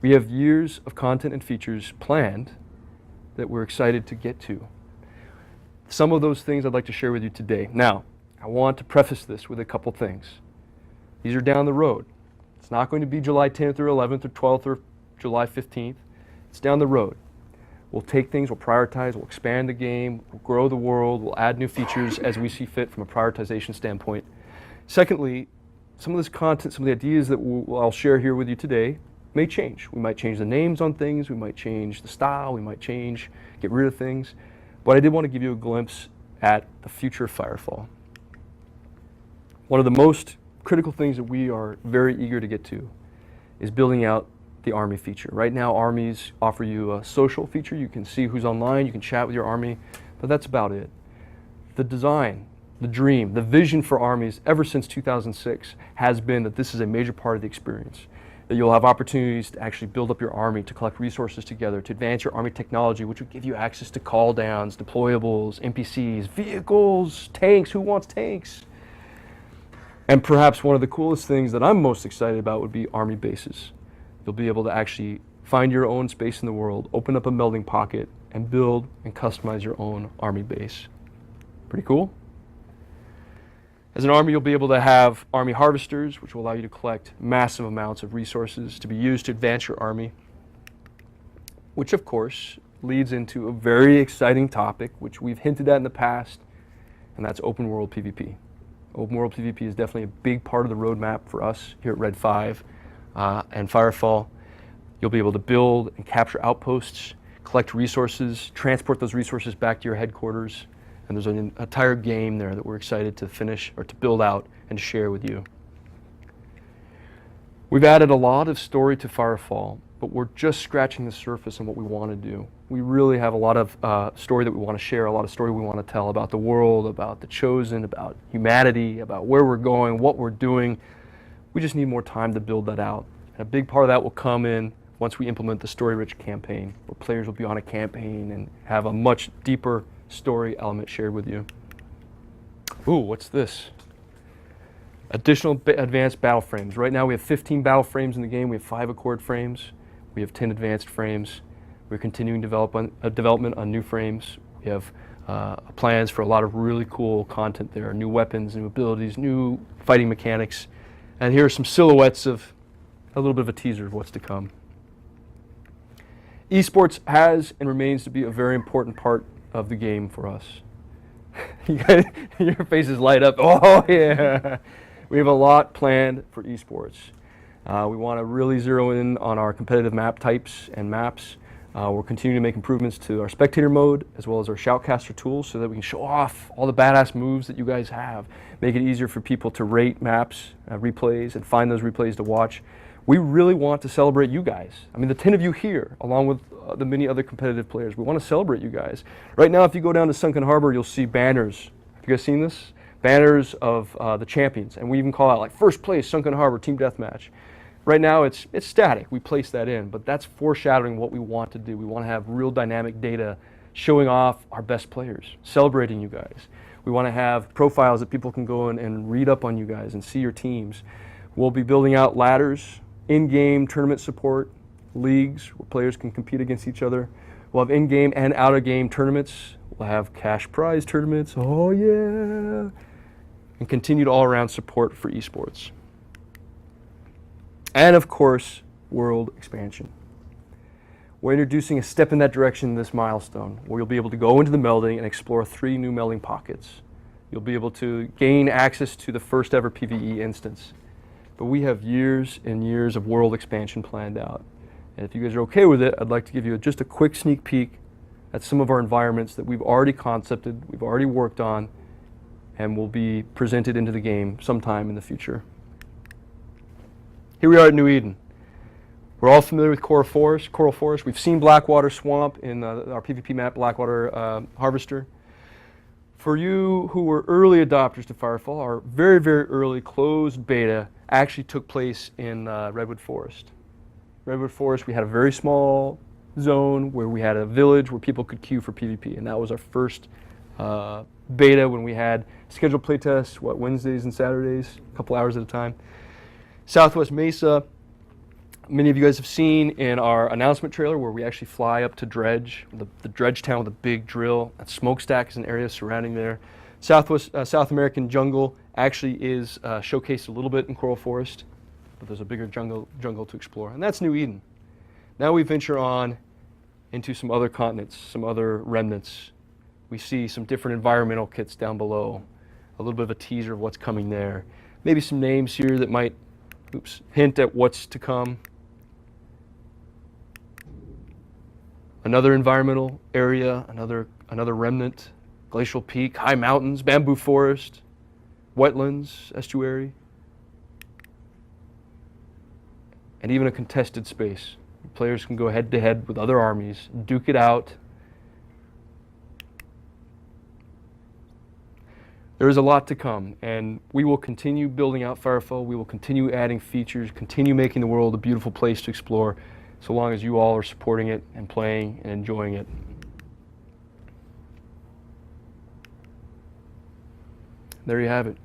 We have years of content and features planned that we're excited to get to. Some of those things I'd like to share with you today. Now, I want to preface this with a couple things. These are down the road. It's not going to be July 10th or 11th or 12th or July 15th. It's down the road. We'll take things, we'll prioritize, we'll expand the game, we'll grow the world, we'll add new features as we see fit from a prioritization standpoint. Secondly, some of this content, some of the ideas that I'll share here with you today may change. We might change the names on things, we might change the style, we might get rid of things. But I did want to give you a glimpse at the future of Firefall. One of the most critical things that we are very eager to get to is building out the army feature. Right now, armies offer you a social feature. You can see who's online, you can chat with your army, but that's about it. The design, the dream, the vision for armies ever since 2006 has been that this is a major part of the experience. That you'll have opportunities to actually build up your army, to collect resources together, to advance your army technology, which will give you access to call downs, deployables, NPCs, vehicles, tanks. Who wants tanks? And perhaps one of the coolest things that I'm most excited about would be army bases. You'll be able to actually find your own space in the world, open up a melding pocket, and build and customize your own army base. Pretty cool? As an army, you'll be able to have army harvesters, which will allow you to collect massive amounts of resources to be used to advance your army, which of course leads into a very exciting topic, which we've hinted at in the past, and that's open world PvP. Open world PvP is definitely a big part of the roadmap for us here at Red 5 and Firefall. You'll be able to build and capture outposts, collect resources, transport those resources back to your headquarters, and there's an entire game there that we're excited to finish or to build out and share with you. We've added a lot of story to Firefall, but we're just scratching the surface on what we want to do. We really have a lot of story that we want to share, a lot of story we want to tell about the world, about the Chosen, about humanity, about where we're going, what we're doing. We just need more time to build that out. And a big part of that will come in once we implement the story-rich campaign, where players will be on a campaign and have a much deeper story element shared with you. Ooh, what's this? Additional advanced battle frames. Right now we have 15 battle frames in the game. We have 5 Accord frames. We have 10 advanced frames. We're continuing development on new frames. We have plans for a lot of really cool content there, new weapons, new abilities, new fighting mechanics. And here are some silhouettes of a little bit of a teaser of what's to come. Esports has and remains to be a very important part of the game for us. Your faces light up. Oh yeah! We have a lot planned for esports. We want to really zero in on our competitive map types and maps. We're continuing to make improvements to our spectator mode as well as our shoutcaster tools so that we can show off all the badass moves that you guys have. Make it easier for people to rate maps, replays, and find those replays to watch. We really want to celebrate you guys. I mean, the 10 of you here, along with the many other competitive players, we want to celebrate you guys. Right now, if you go down to Sunken Harbor, you'll see banners. Have you guys seen this? Banners of the champions, and we even call out like first place, Sunken Harbor, team deathmatch. Right now, it's static. We place that in, but that's foreshadowing what we want to do. We want to have real dynamic data showing off our best players, celebrating you guys. We want to have profiles that people can go in and read up on you guys and see your teams. We'll be building out ladders, in-game tournament support, leagues where players can compete against each other. We'll have in-game and out-of-game tournaments. We'll have cash prize tournaments. Oh yeah! And continued all-around support for esports. And of course, world expansion. We're introducing a step in that direction in this milestone, where you'll be able to go into the melding and explore 3 new melding pockets. You'll be able to gain access to the first ever PvE instance. But we have years and years of world expansion planned out. And if you guys are okay with it, I'd like to give you just a quick sneak peek at some of our environments that we've already concepted, we've already worked on, and will be presented into the game sometime in the future. Here we are at New Eden. We're all familiar with Coral Forest. We've seen Blackwater Swamp in our PvP map, Blackwater Harvester. For you who were early adopters to Firefall, our very, very early closed beta actually took place in Redwood Forest. Redwood Forest, we had a very small zone where we had a village where people could queue for PvP, and that was our first beta when we had scheduled playtests, Wednesdays and Saturdays, a couple hours at a time. Southwest Mesa, Many of you guys have seen in our announcement trailer where we actually fly up to Dredge, the Dredge town with a big drill. That smokestack is an area surrounding there. South American jungle actually is showcased a little bit in Coral Forest, but there's a bigger jungle to explore, and that's New Eden. Now we venture on into some other continents, some other remnants. We see some different environmental kits down below, a little bit of a teaser of what's coming there. Maybe some names here that might hint at what's to come. Another environmental area, another remnant, glacial peak, high mountains, bamboo forest, wetlands, estuary, and even a contested space. Players can go head to head with other armies, duke it out. There is a lot to come, and we will continue building out Firefall. We will continue adding features, continue making the world a beautiful place to explore, so long as you all are supporting it and playing and enjoying it. There you have it.